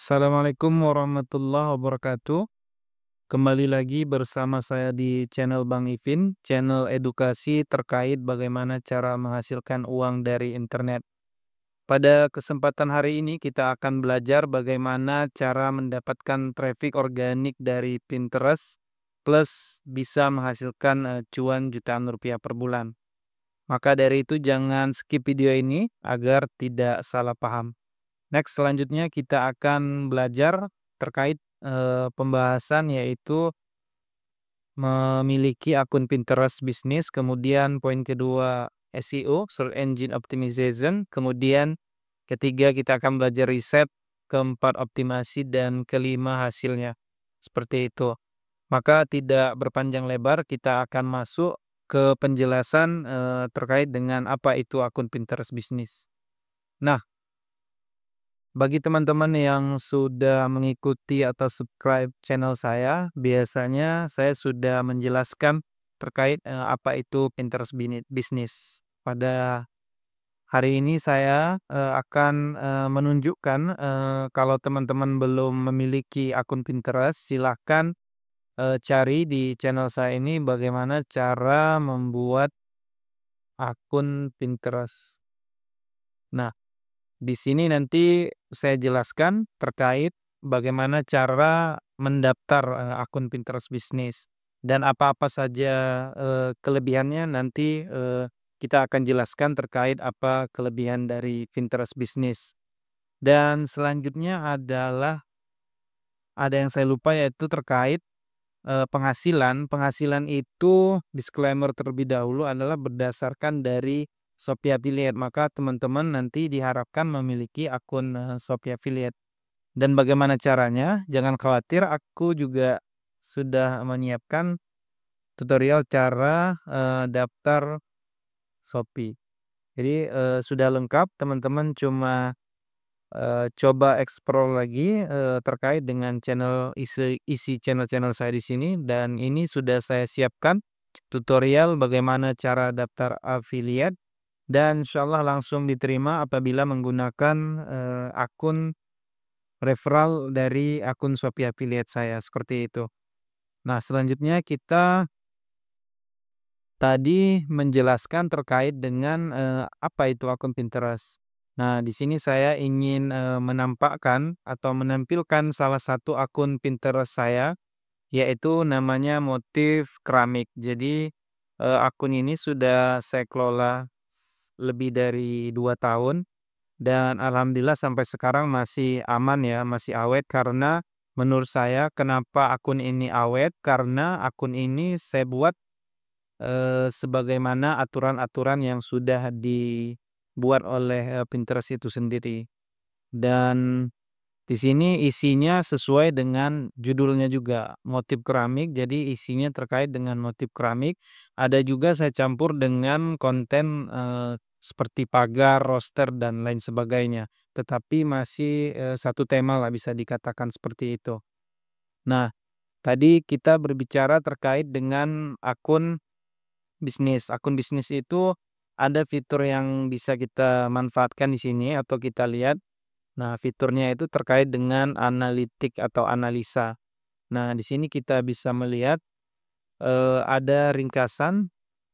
Assalamualaikum warahmatullahi wabarakatuh. Kembali lagi bersama saya di channel Bang Ipin, channel edukasi terkait bagaimana cara menghasilkan uang dari internet. Pada kesempatan hari ini kita akan belajar bagaimana cara mendapatkan traffic organik dari Pinterest plus bisa menghasilkan cuan jutaan rupiah per bulan. Maka dari itu jangan skip video ini agar tidak salah paham. Next, selanjutnya kita akan belajar terkait pembahasan yaitu memiliki akun Pinterest bisnis, kemudian poin kedua SEO, Search Engine Optimization, kemudian ketiga kita akan belajar riset, keempat optimasi, dan kelima hasilnya. Seperti itu. Maka tidak berpanjang lebar, kita akan masuk ke penjelasan terkait dengan apa itu akun Pinterest bisnis. Nah, bagi teman-teman yang sudah mengikuti atau subscribe channel saya, biasanya saya sudah menjelaskan terkait apa itu Pinterest bisnis. Pada hari ini saya akan menunjukkan kalau teman-teman belum memiliki akun Pinterest, silahkan cari di channel saya ini bagaimana cara membuat akun Pinterest. Nah, di sini nanti saya jelaskan terkait bagaimana cara mendaftar akun Pinterest bisnis dan apa-apa saja kelebihannya nanti kita akan jelaskan terkait apa kelebihan dari Pinterest bisnis. Dan selanjutnya adalah ada yang saya lupa yaitu terkait penghasilan. Penghasilan itu disclaimer terlebih dahulu adalah berdasarkan dari Shopee Affiliate, maka teman-teman nanti diharapkan memiliki akun Shopee Affiliate. Dan bagaimana caranya? Jangan khawatir, aku juga sudah menyiapkan tutorial cara daftar Shopee. Jadi sudah lengkap, teman-teman cuma coba explore lagi terkait dengan isi channel-channel saya di sini, dan ini sudah saya siapkan tutorial bagaimana cara daftar affiliate dan insyaallah langsung diterima apabila menggunakan akun referral dari akun Shopee Affiliate saya, seperti itu. Nah, selanjutnya kita tadi menjelaskan terkait dengan apa itu akun Pinterest. Nah, di sini saya ingin menampakkan atau menampilkan salah satu akun Pinterest saya, yaitu namanya Motif Keramik. Jadi akun ini sudah saya kelola lebih dari 2 tahun. Dan alhamdulillah sampai sekarang masih aman ya, masih awet karena menurut saya kenapa akun ini awet, karena akun ini saya buat sebagaimana aturan-aturan yang sudah dibuat oleh Pinterest itu sendiri. Dan di sini isinya sesuai dengan judulnya juga, motif keramik, jadi isinya terkait dengan motif keramik. Ada juga saya campur dengan konten seperti pagar, roster, dan lain sebagainya. Tetapi masih satu tema lah bisa dikatakan seperti itu. Nah, tadi kita berbicara terkait dengan akun bisnis. Akun bisnis itu ada fitur yang bisa kita manfaatkan di sini atau kita lihat. Nah, fiturnya itu terkait dengan analitik atau analisa. Nah, di sini kita bisa melihat ada ringkasan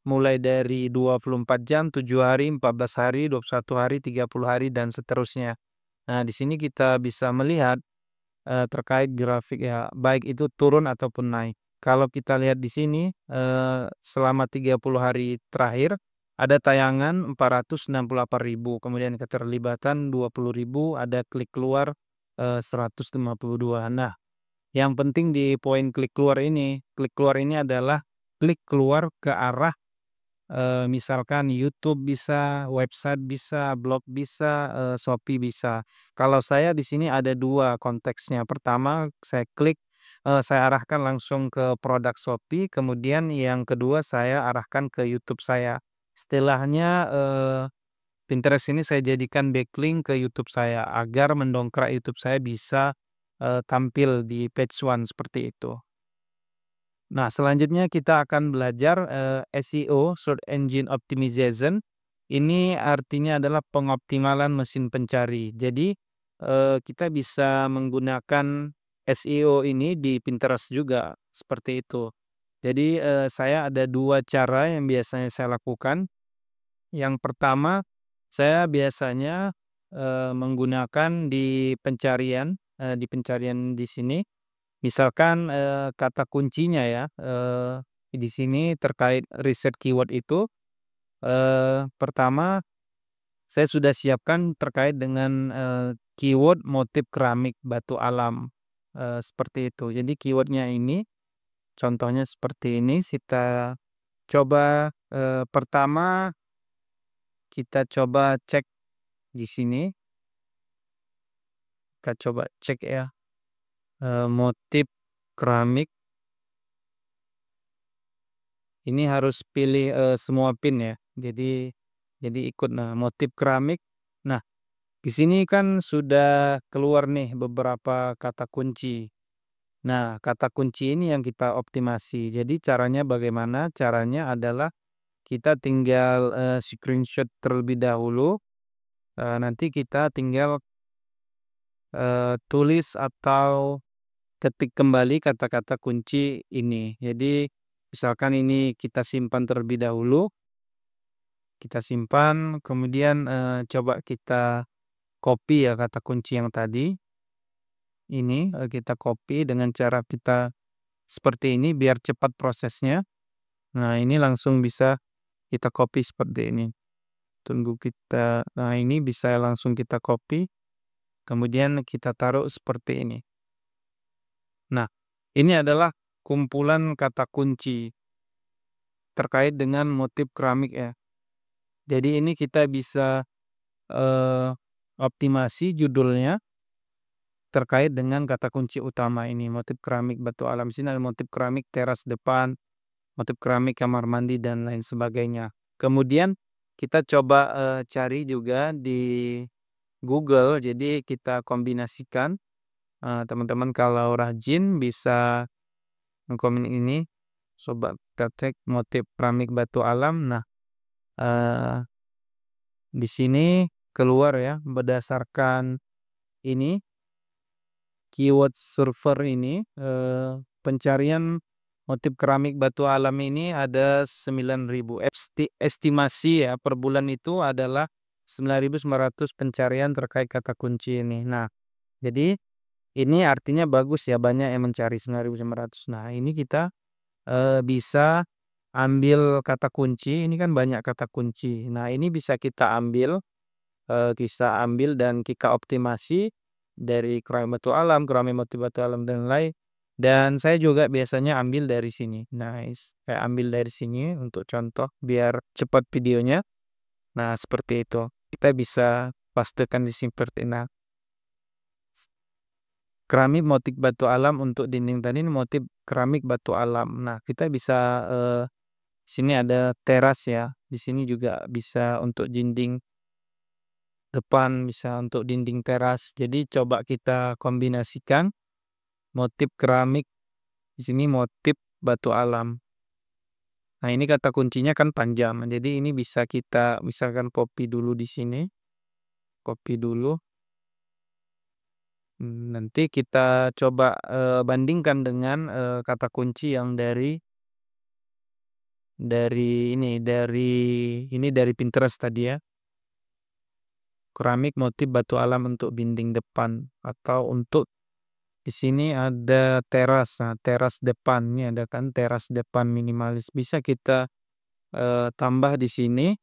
mulai dari 24 jam, 7 hari, 14 hari, 21 hari, 30 hari, dan seterusnya. Nah, di sini kita bisa melihat terkait grafik ya, baik itu turun ataupun naik. Kalau kita lihat di sini, selama 30 hari terakhir, ada tayangan 468.000, kemudian keterlibatan 20.000, ada klik keluar 152. Nah, yang penting di poin klik keluar ini adalah klik keluar ke arah misalkan YouTube bisa, website bisa, blog bisa, Shopee bisa. Kalau saya di sini ada 2 konteksnya. Pertama, saya arahkan langsung ke produk Shopee, kemudian yang kedua saya arahkan ke YouTube saya. Istilahnya, Pinterest ini saya jadikan backlink ke YouTube saya, agar mendongkrak YouTube saya bisa tampil di page one seperti itu. Nah, selanjutnya kita akan belajar SEO, Search Engine Optimization. Ini artinya adalah pengoptimalan mesin pencari. Jadi, kita bisa menggunakan SEO ini di Pinterest juga, seperti itu. Jadi, saya ada 2 cara yang biasanya saya lakukan. Yang pertama, saya biasanya, menggunakan di pencarian di sini, misalkan, kata kuncinya ya, di sini terkait riset keyword itu, pertama saya sudah siapkan terkait dengan, keyword motif keramik batu alam, seperti itu. Jadi keyword-nya ini contohnya seperti ini, kita coba, pertama kita coba cek di sini, kita coba cek ya, motif keramik, ini harus pilih, semua pin ya. Jadi ikut, nah motif keramik. Nah, di sini kan sudah keluar nih beberapa kata kunci. Nah, kata kunci ini yang kita optimasi. Jadi caranya bagaimana? Caranya adalah kita tinggal, screenshot terlebih dahulu, nanti kita tinggal, tulis atau ketik kembali kata-kata kunci ini. Jadi misalkan ini kita simpan terlebih dahulu, kita simpan, kemudian, coba kita copy ya kata kunci yang tadi, ini, kita copy dengan cara kita seperti ini biar cepat prosesnya. Nah, ini langsung bisa kita copy seperti ini. Tunggu kita, nah ini bisa langsung kita copy, kemudian kita taruh seperti ini. Nah, ini adalah kumpulan kata kunci terkait dengan motif keramik ya. Jadi ini kita bisa, eee, optimasi judulnya terkait dengan kata kunci utama ini, motif keramik batu alam. Sini ada motif keramik teras depan, motif keramik kamar mandi, dan lain sebagainya. Kemudian kita coba, cari juga di Google, jadi kita kombinasikan, teman-teman kalau rajin bisa ngkomen ini, coba kita cek motif keramik batu alam. Nah, eee, di sini keluar ya berdasarkan ini, keyword server ini, pencarian motif keramik batu alam ini ada 9.000, estimasi ya per bulan itu adalah 9.900 pencarian terkait kata kunci ini. Nah, jadi ini artinya bagus ya, banyak yang mencari 9.900. Nah, ini kita, bisa ambil kata kunci, ini kan banyak kata kunci. Nah, ini bisa ambil dan kita optimasi dari keramik batu alam, keramik motif batu alam, dan lain. Dan saya juga biasanya ambil dari sini. Nice. Saya ambil dari sini untuk contoh biar cepat videonya. Nah, seperti itu. Kita bisa pastekan di sini seperti nah. Keramik motif batu alam untuk dinding tadi ini motif keramik batu alam. Nah, kita bisa, sini ada teras ya. Di sini juga bisa untuk dinding depan, bisa untuk dinding teras. Jadi coba kita kombinasikan motif keramik, di sini motif batu alam. Nah, ini kata kuncinya kan panjang. Jadi ini bisa kita misalkan copy dulu di sini, copy dulu. Nanti kita coba, bandingkan dengan, kata kunci yang dari Pinterest tadi ya. Keramik motif batu alam untuk dinding depan, atau untuk di sini ada teras. Nah, teras depan ini ada kan teras depan minimalis. Bisa kita, tambah di sini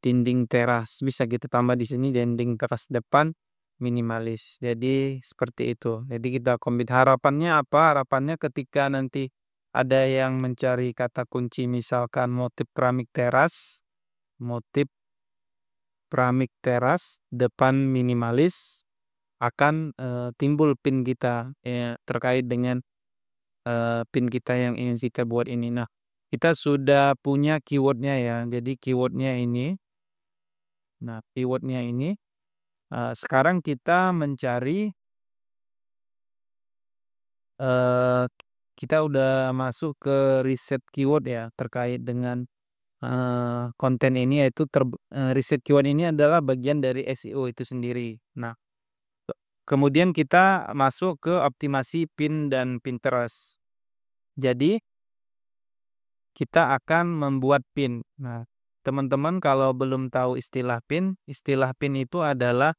dinding teras. Bisa kita tambah di sini dinding teras depan minimalis. Jadi seperti itu. Jadi kita harapannya apa? Harapannya ketika nanti ada yang mencari kata kunci misalkan motif keramik teras depan minimalis, akan, timbul pin kita, terkait dengan, pin kita yang ingin kita buat ini. Nah, kita sudah punya keywordnya ya. Jadi keywordnya ini, nah keywordnya ini, sekarang kita mencari, eee, kita udah masuk ke riset keyword ya terkait dengan, konten ini, yaitu riset keyword ini adalah bagian dari SEO itu sendiri. Nah, kemudian kita masuk ke optimasi pin dan Pinterest. Jadi, kita akan membuat pin. Nah, teman-teman kalau belum tahu istilah pin itu adalah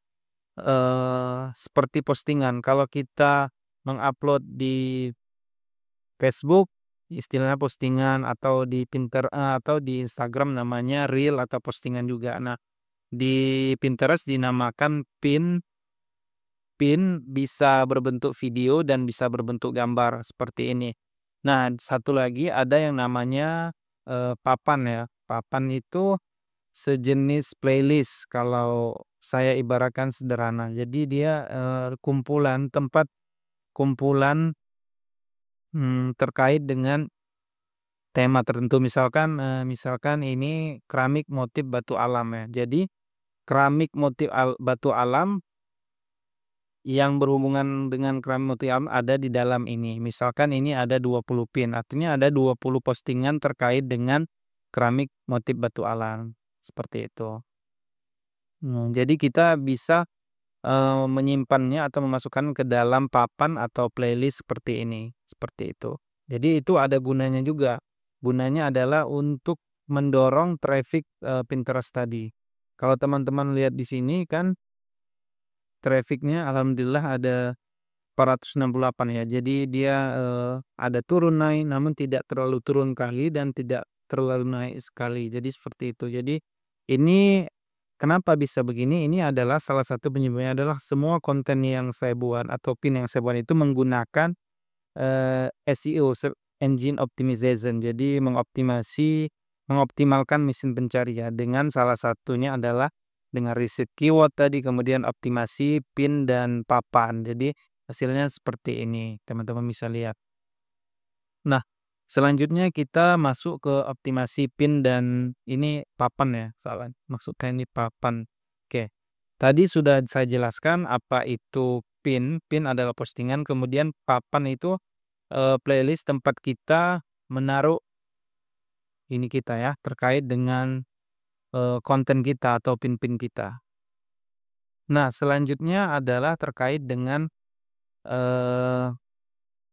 seperti postingan. Kalau kita mengupload di Facebook, istilahnya postingan, atau di atau di Instagram namanya reel atau postingan juga. Nah, di Pinterest dinamakan pin. Pin bisa berbentuk video dan bisa berbentuk gambar seperti ini. Nah, satu lagi ada yang namanya papan ya. Papan itu sejenis playlist kalau saya ibaratkan sederhana. Jadi dia tempat kumpulan terkait dengan tema tertentu. Misalkan ini keramik motif batu alam ya. Jadi keramik motif batu alam yang berhubungan dengan keramik motif alam ada di dalam ini. Misalkan ini ada 20 pin, artinya ada 20 postingan terkait dengan keramik motif batu alam. Seperti itu. Jadi kita bisa menyimpannya atau memasukkan ke dalam papan atau playlist seperti ini, seperti itu. Jadi itu ada gunanya juga. Gunanya adalah untuk mendorong traffic Pinterest tadi. Kalau teman-teman lihat di sini kan trafficnya alhamdulillah ada 468 ya. Jadi dia ada turun naik namun tidak terlalu turun kali dan tidak terlalu naik sekali. Jadi seperti itu. Jadi ini kenapa bisa begini? Ini adalah salah satu penyebabnya adalah semua konten yang saya buat atau pin yang saya buat itu menggunakan SEO, Search Engine Optimization. Jadi mengoptimalkan mesin pencarian dengan salah satunya adalah dengan riset keyword tadi, kemudian optimasi pin dan papan. Jadi hasilnya seperti ini, teman-teman bisa lihat. Nah, selanjutnya kita masuk ke optimasi pin dan ini papan ya, salah. Maksudnya ini papan. Oke. Tadi sudah saya jelaskan apa itu pin. Pin adalah postingan, kemudian papan itu playlist tempat kita menaruh ini kita ya, terkait dengan konten kita atau pin-pin kita. Nah, selanjutnya adalah terkait dengan eh,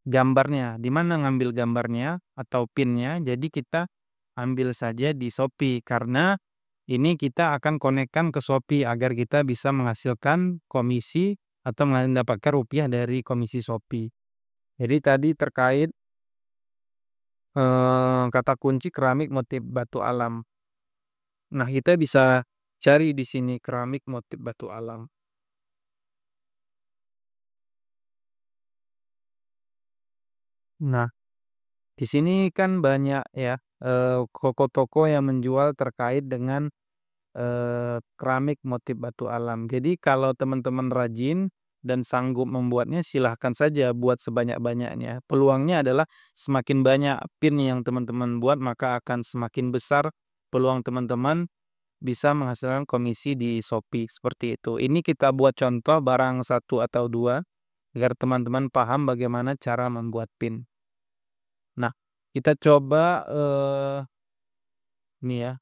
gambarnya. Di mana ngambil gambarnya atau pinnya? Jadi kita ambil saja di Shopee karena ini kita akan konekkan ke Shopee agar kita bisa menghasilkan komisi atau mendapatkan rupiah dari komisi Shopee. Jadi tadi terkait kata kunci keramik motif batu alam. Nah, kita bisa cari di sini keramik motif batu alam. Nah, di sini kan banyak ya toko-toko yang menjual terkait dengan keramik motif batu alam. Jadi kalau teman-teman rajin dan sanggup membuatnya silahkan saja buat sebanyak-banyaknya. Peluangnya adalah semakin banyak pin yang teman-teman buat maka akan semakin besar peluang teman-teman bisa menghasilkan komisi di Shopee seperti itu. Ini kita buat contoh barang satu atau dua agar teman-teman paham bagaimana cara membuat pin. Nah, kita coba ini ya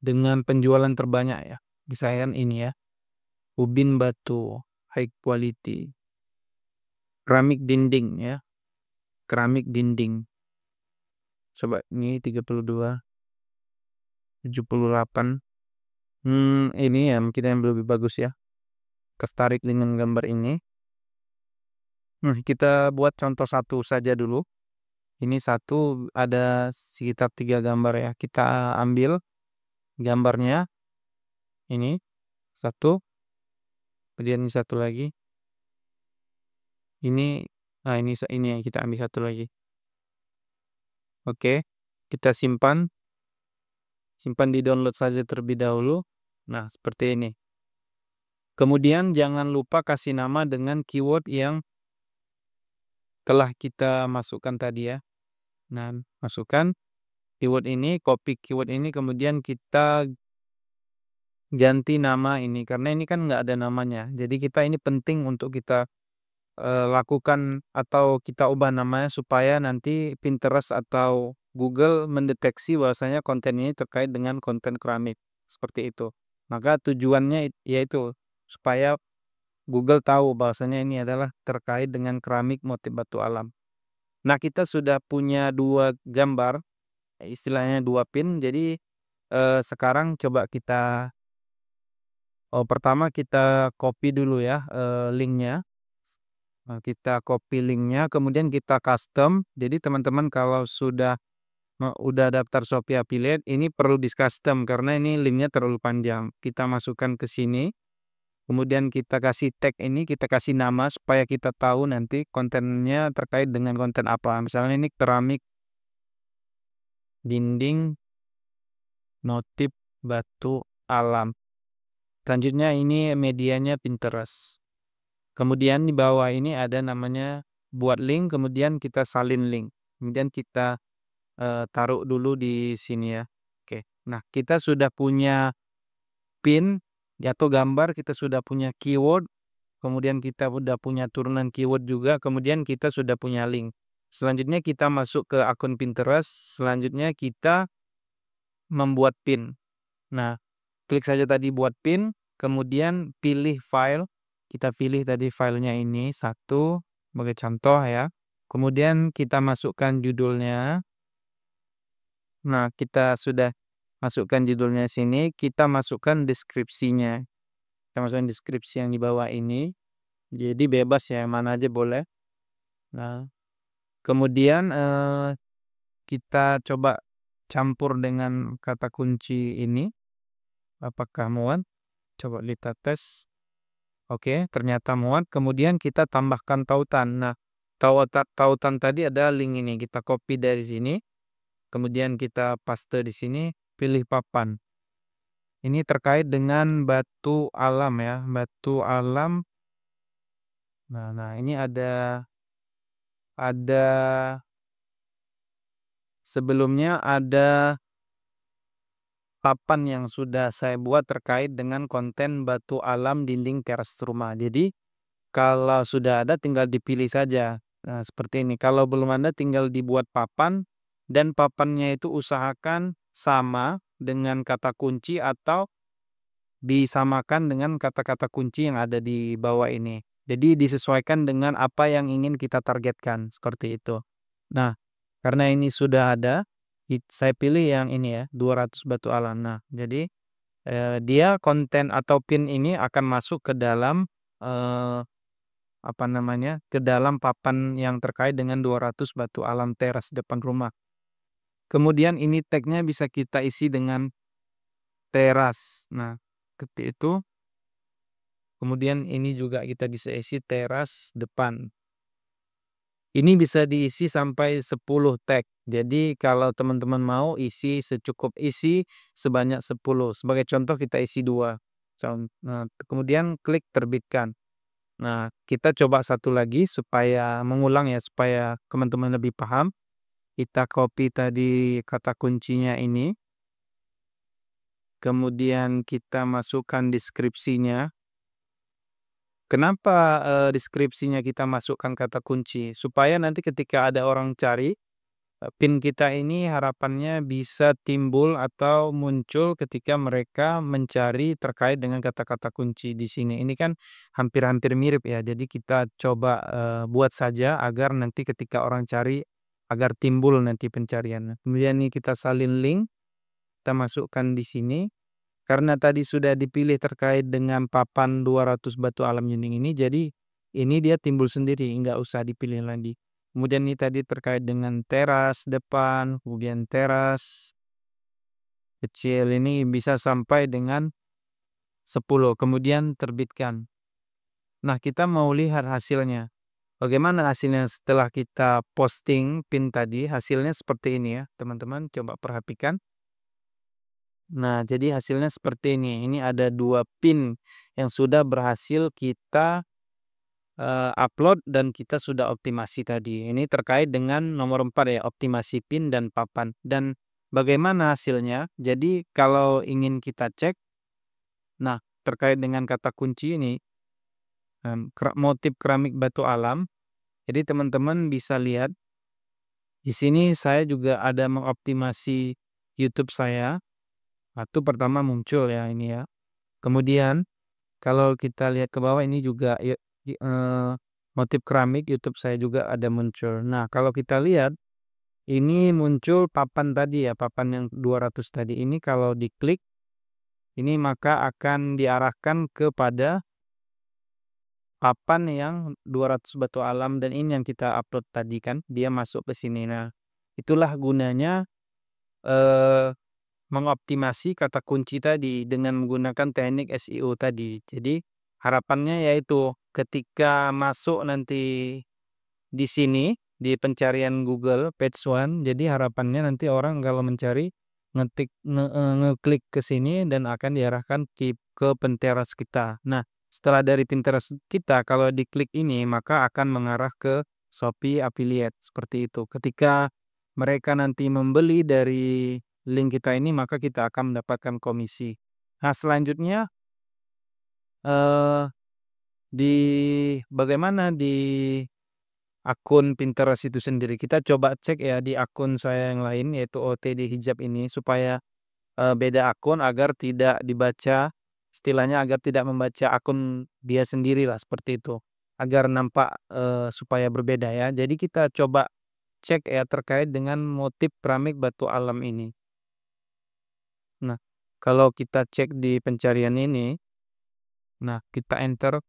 dengan penjualan terbanyak ya. Misalkan ini ya, ubin batu high quality, keramik dinding ya, keramik dinding. Coba ini 32, 78. Ini ya mungkin yang lebih bagus ya. Tertarik dengan gambar ini. Kita buat contoh satu saja dulu. Ini satu ada sekitar 3 gambar ya. Kita ambil gambarnya ini satu, kemudian ini satu lagi. Ini ini yang kita ambil satu lagi. Oke, kita simpan di download saja terlebih dahulu. Nah, seperti ini. Kemudian jangan lupa kasih nama dengan keyword yang telah kita masukkan tadi ya. Nah, masukkan keyword ini, copy keyword ini, kemudian kita ganti nama ini karena ini kan nggak ada namanya. Jadi kita ini penting untuk kita lakukan atau kita ubah namanya supaya nanti Pinterest atau Google mendeteksi bahwasanya konten ini terkait dengan konten keramik, seperti itu. Maka tujuannya yaitu supaya Google tahu bahwasanya ini adalah terkait dengan keramik motif batu alam. Nah, kita sudah punya 2 gambar, istilahnya 2 pin. Jadi, sekarang coba kita pertama kita copy dulu ya, link-nya. Kita copy link-nya, kemudian kita custom. Jadi teman-teman kalau udah daftar Shopee Affiliate, ini perlu di-custom karena ini link-nya terlalu panjang. Kita masukkan ke sini, kemudian kita kasih tag ini, kita kasih nama supaya kita tahu nanti kontennya terkait dengan konten apa. Misalnya ini keramik dinding motif batu alam. Selanjutnya ini medianya Pinterest. Kemudian di bawah ini ada namanya buat link, kemudian kita salin link. Kemudian kita taruh dulu di sini ya. Oke. Nah, kita sudah punya pin atau gambar, kita sudah punya keyword, kemudian kita udah punya turunan keyword juga, kemudian kita sudah punya link. Selanjutnya kita masuk ke akun Pinterest, selanjutnya kita membuat pin. Nah, klik saja tadi buat pin, kemudian pilih file. Kita pilih tadi filenya ini satu sebagai contoh ya. Kemudian kita masukkan judulnya. Nah, kita sudah masukkan judulnya sini, kita masukkan deskripsinya. Kita masukkan deskripsi yang di bawah ini. Jadi bebas ya, mana aja boleh. Nah, kemudian kita coba campur dengan kata kunci ini. Apakah muat? Coba kita tes. Oke, ternyata muat. Kemudian kita tambahkan tautan. Nah, tautan tadi ada link ini. Kita copy dari sini. Kemudian kita paste di sini. Pilih papan. Ini terkait dengan batu alam ya. Batu alam. Nah, ini ada sebelumnya ada papan yang sudah saya buat terkait dengan konten batu alam dinding teras rumah. Jadi kalau sudah ada tinggal dipilih saja. Nah, seperti ini. Kalau belum ada tinggal dibuat papan dan papannya itu usahakan sama dengan kata kunci atau disamakan dengan kata-kata kunci yang ada di bawah ini. Jadi disesuaikan dengan apa yang ingin kita targetkan, seperti itu. Nah, karena ini sudah ada, saya pilih yang ini ya, 200 batu alam. Nah, jadi dia konten atau pin ini akan masuk ke dalam ke dalam papan yang terkait dengan 200 batu alam teras depan rumah. Kemudian ini tagnya bisa kita isi dengan teras. Nah, ketik itu. Kemudian ini juga kita bisa isi teras depan. Ini bisa diisi sampai 10 tag. Jadi kalau teman-teman mau isi isi sebanyak 10. Sebagai contoh kita isi 2. Nah, kemudian klik terbitkan. Nah, kita coba satu lagi supaya mengulang ya, supaya teman-teman lebih paham. Kita copy tadi kata kuncinya ini. Kemudian kita masukkan deskripsinya. Kenapa deskripsinya kita masukkan kata kunci? Supaya nanti ketika ada orang cari, pin kita ini harapannya bisa timbul atau muncul ketika mereka mencari terkait dengan kata-kata kunci di sini. Ini kan hampir-hampir mirip ya. Jadi kita coba buat saja agar nanti ketika orang cari agar timbul nanti pencariannya. Kemudian ini kita salin link, kita masukkan di sini. Karena tadi sudah dipilih terkait dengan papan 200 batu alam dinding ini, jadi ini dia timbul sendiri, nggak usah dipilih lagi. Kemudian ini tadi terkait dengan teras depan, kemudian teras kecil ini bisa sampai dengan 10, kemudian terbitkan. Nah, kita mau lihat hasilnya. Bagaimana hasilnya setelah kita posting pin tadi? Hasilnya seperti ini ya, teman-teman coba perhatikan. Nah, jadi hasilnya seperti ini. Ini ada 2 pin yang sudah berhasil kita upload dan kita sudah optimasi tadi. Ini terkait dengan nomor 4 ya, optimasi pin dan papan. Dan bagaimana hasilnya? Jadi kalau ingin kita cek, nah terkait dengan kata kunci ini, motif keramik batu alam. Jadi teman-teman bisa lihat di sini saya juga ada mengoptimasi YouTube saya. Itu pertama muncul ya ini ya. Kemudian kalau kita lihat ke bawah ini juga motif keramik YouTube saya juga ada muncul. Nah, kalau kita lihat ini muncul papan tadi ya, papan yang 200 tadi ini kalau diklik ini maka akan diarahkan kepada papan yang 200 batu alam dan ini yang kita upload tadi kan, dia masuk ke sini. Nah, itulah gunanya eh mengoptimasi kata kunci tadi dengan menggunakan teknik SEO tadi. Jadi harapannya yaitu ketika masuk nanti di sini di pencarian Google Page One, jadi harapannya nanti orang kalau mencari ngeklik ke sini dan akan diarahkan ke Pinterest kita. Nah, setelah dari Pinterest kita kalau diklik ini maka akan mengarah ke Shopee Affiliate seperti itu. Ketika mereka nanti membeli dari link kita ini maka kita akan mendapatkan komisi. Nah, selanjutnya eh di bagaimana di akun Pinterest itu sendiri. Kita coba cek ya di akun saya yang lain yaitu OTD Hijab ini supaya beda akun agar tidak dibaca istilahnya agar tidak membaca akun dia sendiri lah seperti itu. Agar nampak supaya berbeda ya. Jadi kita coba cek ya terkait dengan motif keramik batu alam ini. Nah, kalau kita cek di pencarian ini, nah kita enter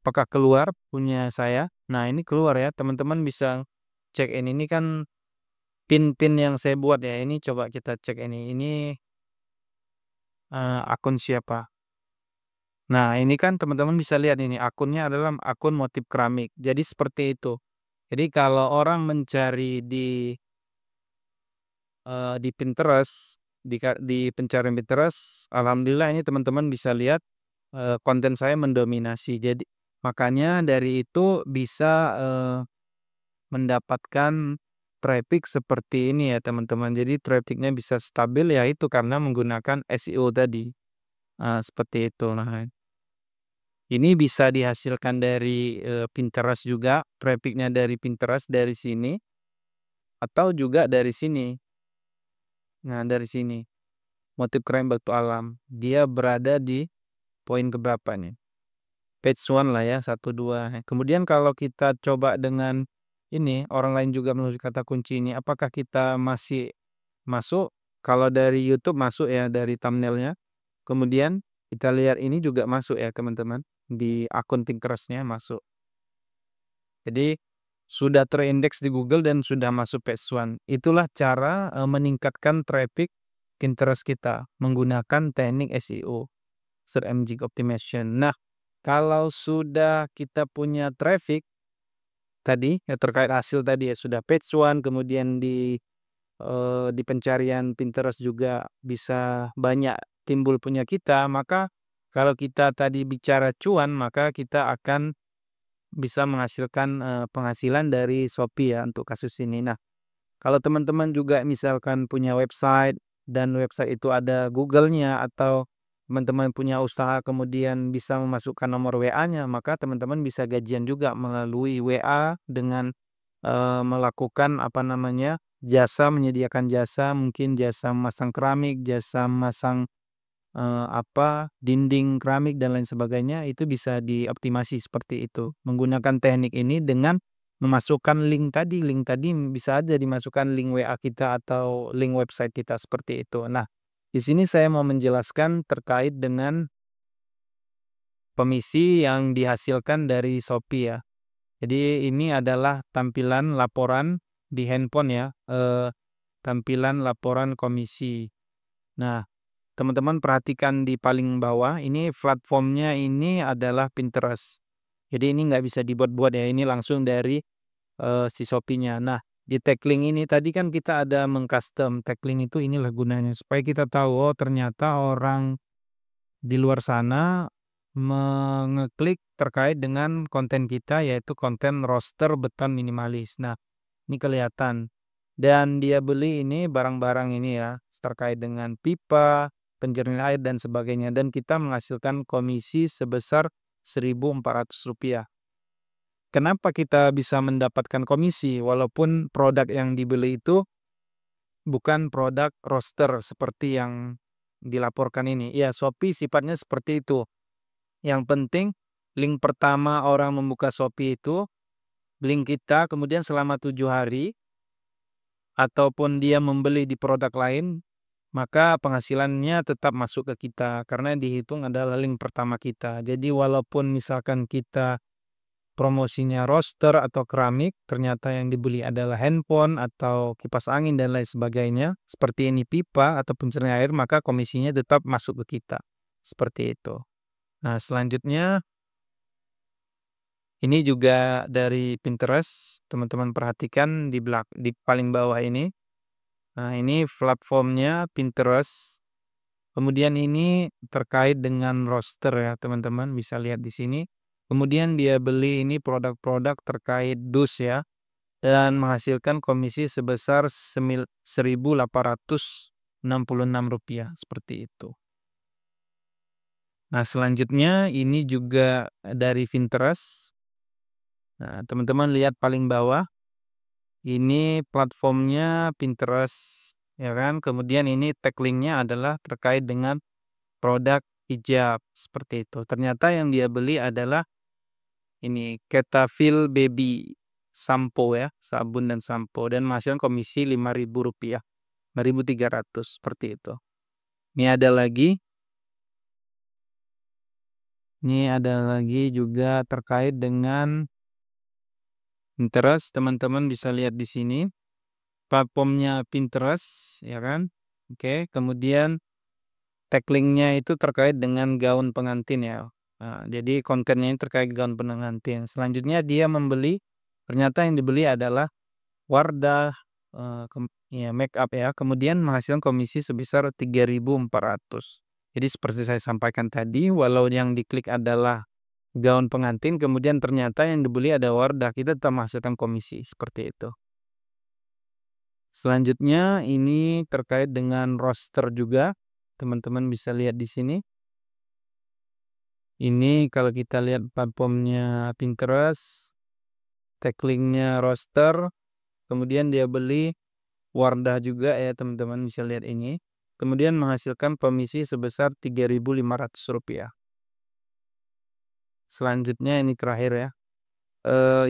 apakah keluar punya saya. Nah, ini keluar ya, teman-teman bisa cek ini kan pin-pin yang saya buat ya. Ini coba kita cek ini. Ini akun siapa? Nah, ini kan teman-teman bisa lihat ini akunnya adalah akun motif keramik. Jadi seperti itu. Jadi kalau orang mencari di Pinterest, di pencarian Pinterest, alhamdulillah ini teman-teman bisa lihat konten saya mendominasi. Jadi makanya dari itu bisa mendapatkan traffic seperti ini ya teman-teman. Jadi trafficnya bisa stabil ya itu karena menggunakan SEO tadi. Seperti itu. Nah, ini bisa dihasilkan dari Pinterest juga, trafficnya dari Pinterest dari sini atau juga dari sini. Nah, dari sini. Motif keren batu alam. Dia berada di poin keberapa nih? Page one lah ya, 1, 2. Kemudian kalau kita coba dengan ini, orang lain juga menulis kata kunci ini, apakah kita masih masuk? Kalau dari YouTube masuk ya, dari thumbnailnya. Kemudian kita lihat ini juga masuk ya teman-teman. Di akun Pinterest-nya masuk. Jadi sudah terindeks di Google dan sudah masuk page one. Itulah cara meningkatkan traffic Pinterest kita menggunakan teknik SEO, Search Engine Optimization. Nah, kalau sudah kita punya traffic tadi ya terkait hasil tadi ya sudah page one kemudian di pencarian Pinterest juga bisa banyak timbul punya kita, maka kalau kita tadi bicara cuan maka kita akan bisa menghasilkan penghasilan dari Shopee ya untuk kasus ini. Nah, kalau teman-teman juga misalkan punya website dan website itu ada Google-nya atau teman-teman punya usaha kemudian bisa memasukkan nomor WA-nya, maka teman-teman bisa gajian juga melalui WA dengan melakukan apa namanya, menyediakan jasa, mungkin jasa memasang keramik, jasa memasang dinding keramik dan lain sebagainya, itu bisa dioptimasi seperti itu. Menggunakan teknik ini dengan memasukkan link tadi bisa aja dimasukkan link WA kita atau link website kita seperti itu. Nah, di sini saya mau menjelaskan terkait dengan komisi yang dihasilkan dari Shopee ya. Jadi ini adalah tampilan laporan di handphone ya, tampilan laporan komisi. Nah, teman-teman perhatikan di paling bawah, ini platformnya ini adalah Pinterest. Jadi ini nggak bisa dibuat-buat ya, ini langsung dari si Shopee-nya. Nah, di tagline ini tadi kan kita ada mengcustom tagline itu inilah gunanya supaya kita tahu oh ternyata orang di luar sana mengeklik terkait dengan konten kita yaitu konten roster beton minimalis. Nah, ini kelihatan. Dan dia beli ini barang-barang ini ya terkait dengan pipa, penjernih air dan sebagainya dan kita menghasilkan komisi sebesar Rp1.400. Kenapa kita bisa mendapatkan komisi walaupun produk yang dibeli itu bukan produk roster seperti yang dilaporkan ini? Ya, Shopee sifatnya seperti itu. Yang penting link pertama orang membuka Shopee itu link kita, kemudian selama 7 hari ataupun dia membeli di produk lain, maka penghasilannya tetap masuk ke kita karena dihitung adalah link pertama kita. Jadi walaupun misalkan kita promosinya roster atau keramik, ternyata yang dibeli adalah handphone atau kipas angin dan lain sebagainya, seperti ini pipa atau pencerna air, maka komisinya tetap masuk ke kita. Seperti itu. Nah, selanjutnya ini juga dari Pinterest. Teman-teman perhatikan di paling bawah ini. Nah, ini platformnya Pinterest. Kemudian ini terkait dengan roster ya, teman-teman bisa lihat di sini. Kemudian dia beli ini produk-produk terkait dus ya, dan menghasilkan komisi sebesar Rp1.866, seperti itu. Nah, selanjutnya ini juga dari Pinterest. Nah, teman-teman lihat paling bawah, ini platformnya Pinterest, ya kan? Kemudian ini tag linknya adalah terkait dengan produk hijab, seperti itu. Ternyata yang dia beli adalah ini Cetaphil Baby sampo ya, sabun dan sampo, dan menghasilkan komisi Rp5.000, Rp5.300, seperti itu. Ini ada lagi juga terkait dengan Pinterest, teman-teman bisa lihat di sini. Platformnya Pinterest, ya kan? Oke, kemudian tag linknya itu terkait dengan gaun pengantin ya. Nah, jadi kontennya ini terkait gaun pengantin. Selanjutnya dia membeli, ternyata yang dibeli adalah Wardah, ya make up ya. Kemudian menghasilkan komisi sebesar Rp3.400. Jadi seperti saya sampaikan tadi, walau yang diklik adalah gaun pengantin, kemudian ternyata yang dibeli ada Wardah, kita tetap menghasilkan komisi, seperti itu. Selanjutnya ini terkait dengan roster juga. Teman-teman bisa lihat di sini. Ini kalau kita lihat platformnya Pinterest, tag linknya roster, kemudian dia beli Wardah juga ya, teman-teman bisa lihat ini. Kemudian menghasilkan komisi sebesar Rp3.500. Selanjutnya ini terakhir ya.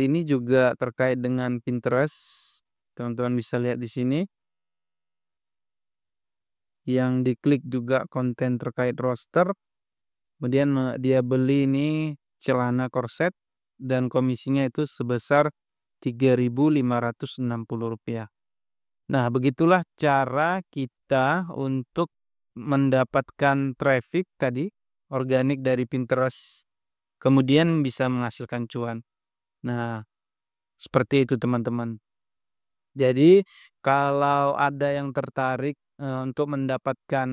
Ini juga terkait dengan Pinterest. Teman-teman bisa lihat di sini. Yang diklik juga konten terkait roster. Kemudian dia beli ini celana korset dan komisinya itu sebesar Rp3.560. Nah, begitulah cara kita untuk mendapatkan traffic tadi organik dari Pinterest, kemudian bisa menghasilkan cuan. Nah, seperti itu teman-teman. Jadi kalau ada yang tertarik untuk mendapatkan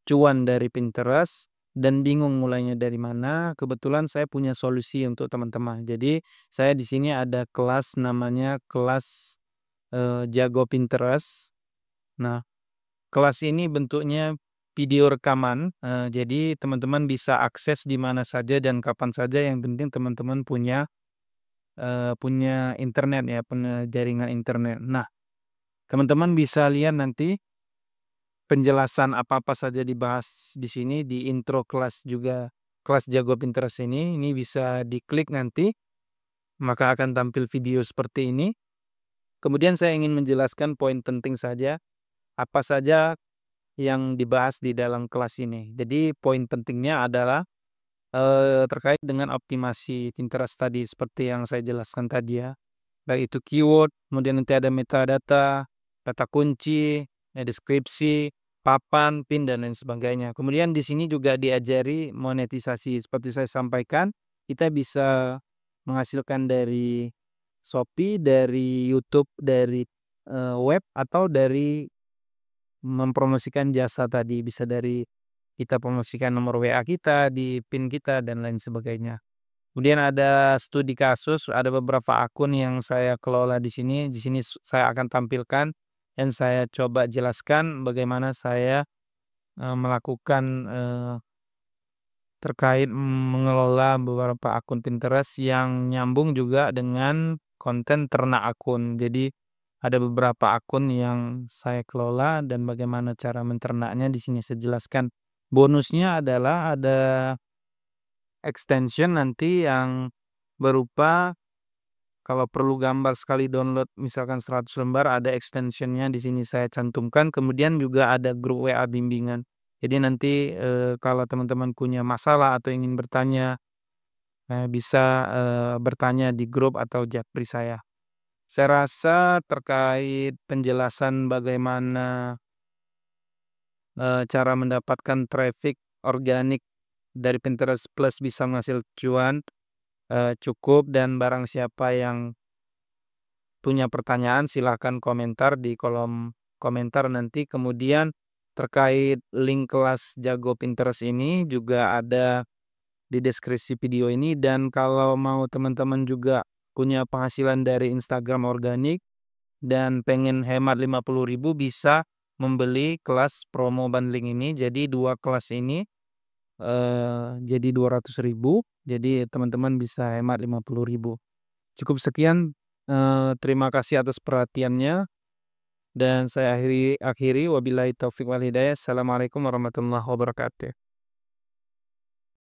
cuan dari Pinterest dan bingung mulainya dari mana, kebetulan saya punya solusi untuk teman-teman. Jadi saya di sini ada kelas namanya kelas Jago Pinterest. Nah, kelas ini bentuknya video rekaman, jadi teman-teman bisa akses di mana saja dan kapan saja, yang penting teman-teman punya internet ya, punya jaringan internet. Nah, teman-teman bisa lihat nanti penjelasan apa-apa saja dibahas di sini di intro kelas juga, kelas Jago Pinterest ini bisa diklik nanti, maka akan tampil video seperti ini. Kemudian saya ingin menjelaskan poin penting saja, apa saja yang dibahas di dalam kelas ini. Jadi poin pentingnya adalah terkait dengan optimasi Pinterest tadi seperti yang saya jelaskan tadi ya. Baik itu keyword, kemudian nanti ada metadata, kata kunci, deskripsi, papan, pin dan lain sebagainya. Kemudian di sini juga diajari monetisasi seperti saya sampaikan, kita bisa menghasilkan dari Shopee, dari YouTube, dari web atau dari mempromosikan jasa tadi, bisa dari kita promosikan nomor WA kita, di PIN kita, dan lain sebagainya. Kemudian ada studi kasus, ada beberapa akun yang saya kelola di sini. Di sini saya akan tampilkan dan saya coba jelaskan bagaimana saya melakukan terkait mengelola beberapa akun Pinterest yang nyambung juga dengan konten ternak akun. Jadi ada beberapa akun yang saya kelola dan bagaimana cara menternaknya di sini saya jelaskan. Bonusnya adalah ada extension nanti yang berupa kalau perlu gambar sekali download misalkan 100 lembar ada extensionnya di sini saya cantumkan, kemudian juga ada grup WA bimbingan. Jadi nanti, kalau teman-teman punya masalah atau ingin bertanya, bisa, bertanya di grup atau japri saya. Saya rasa terkait penjelasan bagaimana, cara mendapatkan traffic organik dari Pinterest Plus bisa menghasil cuan, cukup dan barang siapa yang punya pertanyaan silahkan komentar di kolom komentar nanti. Kemudian terkait link kelas Jago Pinterest ini juga ada di deskripsi video ini dan kalau mau teman-teman juga punya penghasilan dari Instagram organik dan pengen hemat 50.000 bisa membeli kelas promo bundling ini. Jadi 2 kelas ini, jadi 200.000 jadi teman-teman bisa hemat 50.000. Cukup sekian, terima kasih atas perhatiannya dan saya akhiri wabillahi taufik wal hidayah. Assalamualaikum warahmatullahi wabarakatuh.